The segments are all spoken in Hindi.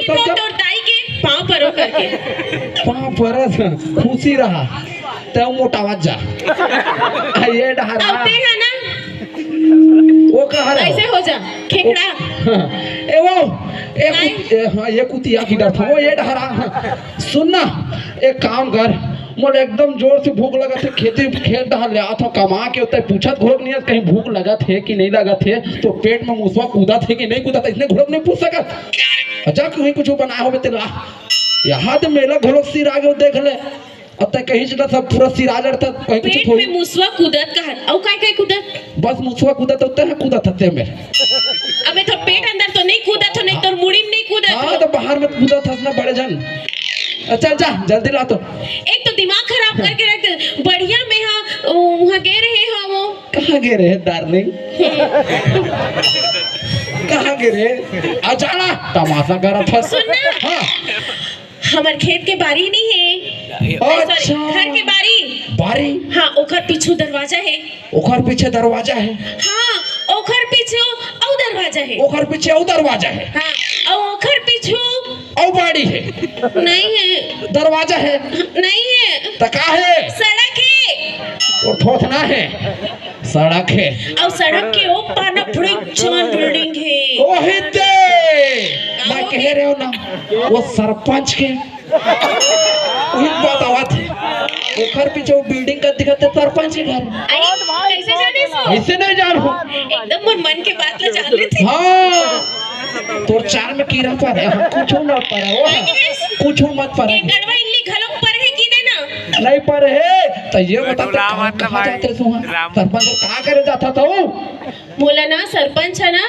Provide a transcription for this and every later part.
तो दाई के पाँव परो करके पाँव परस खुशी रहा तो मोटावा जा ये डहरा आते हैं ना वो कहा ऐसे हो जा खेकड़ा ए वो हाँ ये कुतिया की डर था वो ये डहरा सुन ना एक काम कर मोल एकदम जोर से भूख लगा थे खेत डहा ले आता कमा के उतना पूछत घोड़क नहीं कहीं भूख लगा थे कि नहीं लगा थे तो पेट में मुसवा कूदा थे कि नहीं कूदा था इसने घोड़क नहीं पूछ सका अच्छा कहीं कुछ बनाया हो तेरा यहाँ तो मेला घोड़क सिर आगे देख ले अब तक कहीं चला सब पूरा सिर आ जाता कहीं कुछ पेट में मुसवा कूदत का है और काय काय कूदत बस मुसवा कूदा तो है कूदा था मेरे अबे तो पेट अंदर तो नहीं कूदा तो नहीं तो मुड़ी में नहीं कूदा हाँ तो बाहर में कूदा था ना बड़े जन अच्छा जा जल्दी ला तो एक तो दिमाग खराब करके रख बढ़िया में हाँ वहाँ गे रहे हैं वो कहाँ गे रहे डार्लिंग कहाँ गे रहे अचाना तमाशा करा था सुनना हाँ हमार खेत के बारी नहीं है अच्छा घर के बारी बारी हाँ ओखर पीछू दरवाजा है ओखर पीछे दरवाजा है हाँ ओखर पीछे औ दरवाजा है ओखर पीछे औ दरवाजा है हाँ और ओखर पीछू औ बाड़ी है नहीं है दरवाजा है नहीं है तका है सड़क है और थोथना है सड़क है और सड़क के ओ पाना बड़ी जान बिल्डिंग है ओही दे मैं कह रहे हो ना वो सरपंच के वही बात आवाज है ओखर पीछे वो बिल्डिंग का दिखाते सरपंच के घर कैसे जाने सो ऐसे नहीं जान हो एकदम मोर मन के बात ला जान लेते हाँ तोर चार में कीड़ा पर है कुछ ना पर है कुछ मत पर है गड़वा इल्ली घलोक पर है कि ना नहीं पर है तो ये बता कहाँ जाते सुहा सरपंच कहाँ करे जाता था वो बोला ना सरपंच है ना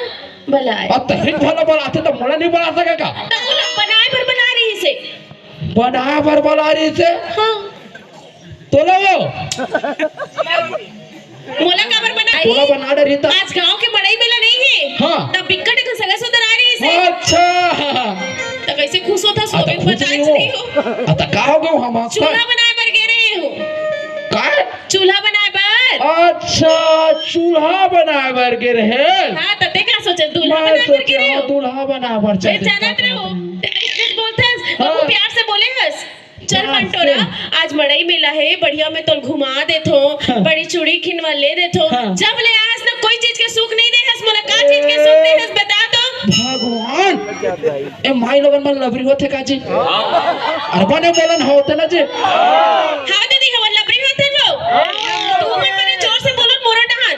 भलाए अब तहिन भला बनाते तो मोला नहीं बना सकेगा तो बोला बनाए पर बना रही से बना पर बना रही से हाँ तो लो वो मोला का पर बनाई तोला बना दे रही था आज गांव के बड़ाई मेला नहीं है हाँ तब बिक्कट का सगा सुधर आ रही से अच्छा तो कैसे खुश होता सोबे खुश बता नहीं नहीं हो हो आता का हो गए हम चूल्हा बनाए पर गे रहे हो का चूल्हा बनाए पर अच्छा चूल्हा बनाए बर के रहे हाँ तते का सोचे दूल्हा मैं बनाए पर गे रहे सोचा हो दूल्हा बना बर ए जानत रहो इतने बोलते हैं हाँ। वो प्यार से बोले हस चल हाँ, मंटोरा आज मड़ई मेला है बढ़िया में तोल घुमा देथो हाँ। बड़ी चूड़ी खिनवा ले देथो हाँ। जब ले आस ना कोई चीज के सुख नहीं दे हस मोला का चीज के सुख दे हस बता दो भगवान ए माई लोगन मन लबरी होते का जी अरे बने बोलन होते ना जी हाँ दीदी हवन लबरी होते लो तू मन मने जोर से बोलो मोरो डहान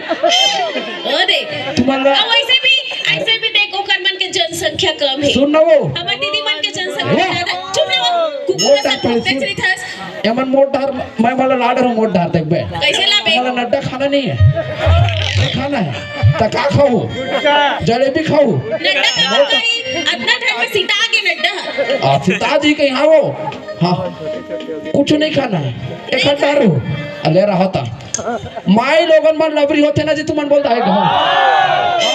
ओ दे तुम्हारा अब ऐसे भी देखो कर मन के जनसंख्या कम है सुन ना वो हमार दीदी मन के जनसंख्या ज्यादा चुप रहो कुकुर का भोंकते चली थस एमन मोट धार मैं वाला लाडर हूं मोट धार तक बे कैसे लाबे वाला नड्डा खाना नहीं है नहीं खाना है तो का खाऊं जलेबी खाऊं नड्डा का करी अपना घर में सीता आगे नड्डा सीता जी के यहाँ वो हाँ कुछ नहीं खाना है एक हटार हो अले रहा था माई लोगन मन लबरी होते ना जी तुमन बोलता है गाँव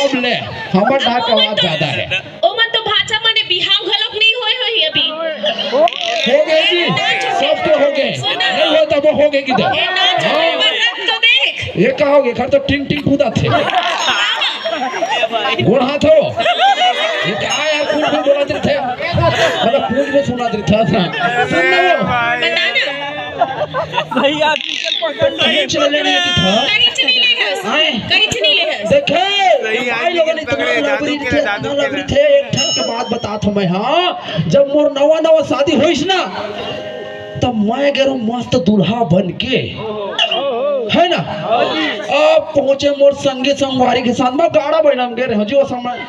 अब ले हमर ढाक का आवाज ज्यादा है ओ मन तो भाषा माने बिहाव घलोक नहीं होए होई अभी हो गए जी सब तो हो गए नहीं हो तो वो हो गए किधर ए नाच पर रख तो देख ये कहोगे घर तो टिंग टिंग कूदा थे गुड़ हाथ हो ये क्या यार कुछ भी बोला थे मतलब कुछ भी सुना था सुन लो बता ना भैया कहीं चले नहीं था कहीं से नहीं ले हस कहीं से नहीं ले हस देखे भाई लोगों ने तुम्हारे लबरी थे एक ठन के बात बता था मैं हाँ जब मोर नवा शादी होइस ना तब मैं गेरो मस्त दूल्हा बन के है ना अब पहुंचे मोर संगे संगवारी के साथ में गाड़ा बैला में गए जो समय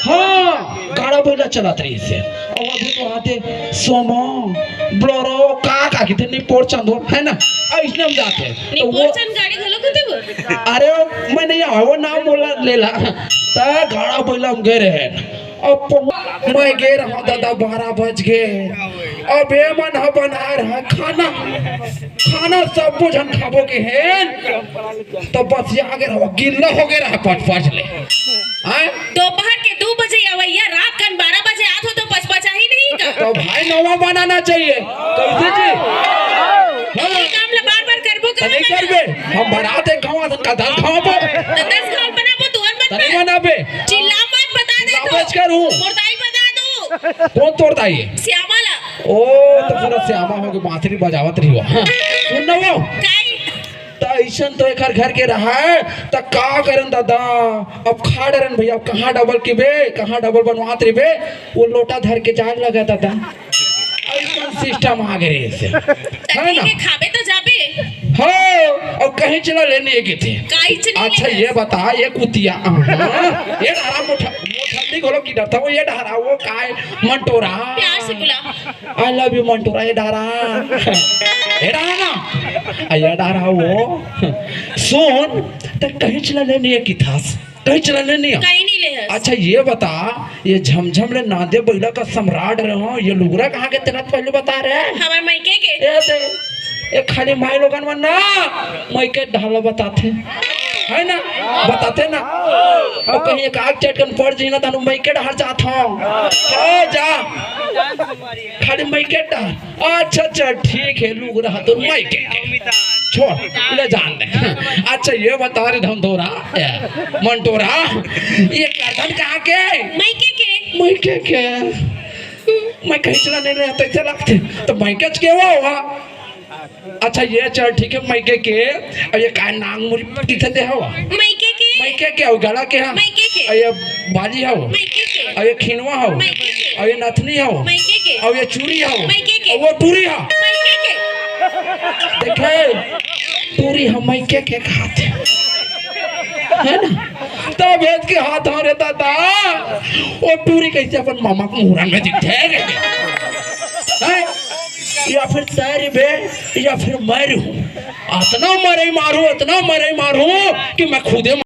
हाँ गाड़ा बैला चलात रही से और अभी तो आते सोमो ब्लोरो का कितने नहीं पोर चंदो है ना ऐसे हम जाते नहीं पोर्चन गाड़ी घलोक होते वो अरे मैं नहीं वो नाम बोला लेला ता गाड़ा बैला में गए रहे अब मैं गए रहा दादा 12 बज गए अब ये मन ह बना रहा खाना सब कुछ हम खाबो के हैं तो बस ये आगे रहो गिल्ला हो गया रहा पच ले दोपहर के 2 बजे आवैया रात कन 12 बजे आत हो तो पचपचा ही नहीं का तो भाई नवा बनाना चाहिए कैसे जी ये काम ला बार-बार करबो तो नहीं करबे हम बनाते खावा का दाल खावा पर 10 खाल बनाबो तुअर मत नहीं बनाबे चिल्ला मत बता दे तो बच कर हूं मुर्दाई बता दो कौन तोड़ता है ये? श्यामाला। ओ तो पूरा श्यामा हो के बांसुरी बजावत रही हो। हाँ, सुन ना वो काई तो ऐसा तो एक घर के रहा है तो का करन दादा अब खा डरन भैया, अब कहाँ डबल के बे, कहाँ डबल बनवात रे बे, वो लोटा धर के जान लगा दादा। ऐसा सिस्टम आ गए से है ना। के खाबे तो जाबे। हाँ और कहीं चला लेने के थे। काई चले अच्छा ये बता ये कुतिया ये डरा मोटा मोठल्ली गोलो की डरता वो ये डरा वो काय मंटोरा प्यार से बुला। आई लव यू मंटोरा ये डरा ना ये डरा वो सुन तो कहीं चला लेने की था, कहीं चला लेने कहीं नहीं ले हस। अच्छा ये बता ये झमझम ले नादे बैला का सम्राट रहो ये लुगरा कहाँ के तेरा पहले बता रहे हमार मायके के ये दे ये खाली माई लोगन मन ना मायके ढाला बताते है ना, बताते ना और कहीं एक आग चटकन पड़ जी ना तानु मायके ढाल जात हो जा खाली मायके ढाल। अच्छा अच्छा ठीक है लुगरा तो मायके छोड़ ले जान दे। अच्छा ये बता रे धमधोरा मंटोरा ये गर्दन कहाँ के मायके के मैं कहीं चला नहीं रहता ऐसे लगते तो मायके के हुआ। अच्छा ये चल ठीक है मायके के और ये का नांग मुरी किथे दे हवा मायके के और गला के मायके के और ये बाली हो मायके के और ये खिनवा हो मायके के और ये नथनी हो मायके के और ये चूड़ी हो मायके के और वो टूरी हो मायके के देखे टूरी हम मायके के खाते है ना। तब भेद के हाथ हो रहता था वो टूरी कैसे अपन मामा को मुहरा में दिखते है या फिर तैर बे या फिर मर हूँ, इतना मरे मारू कि मैं खुदे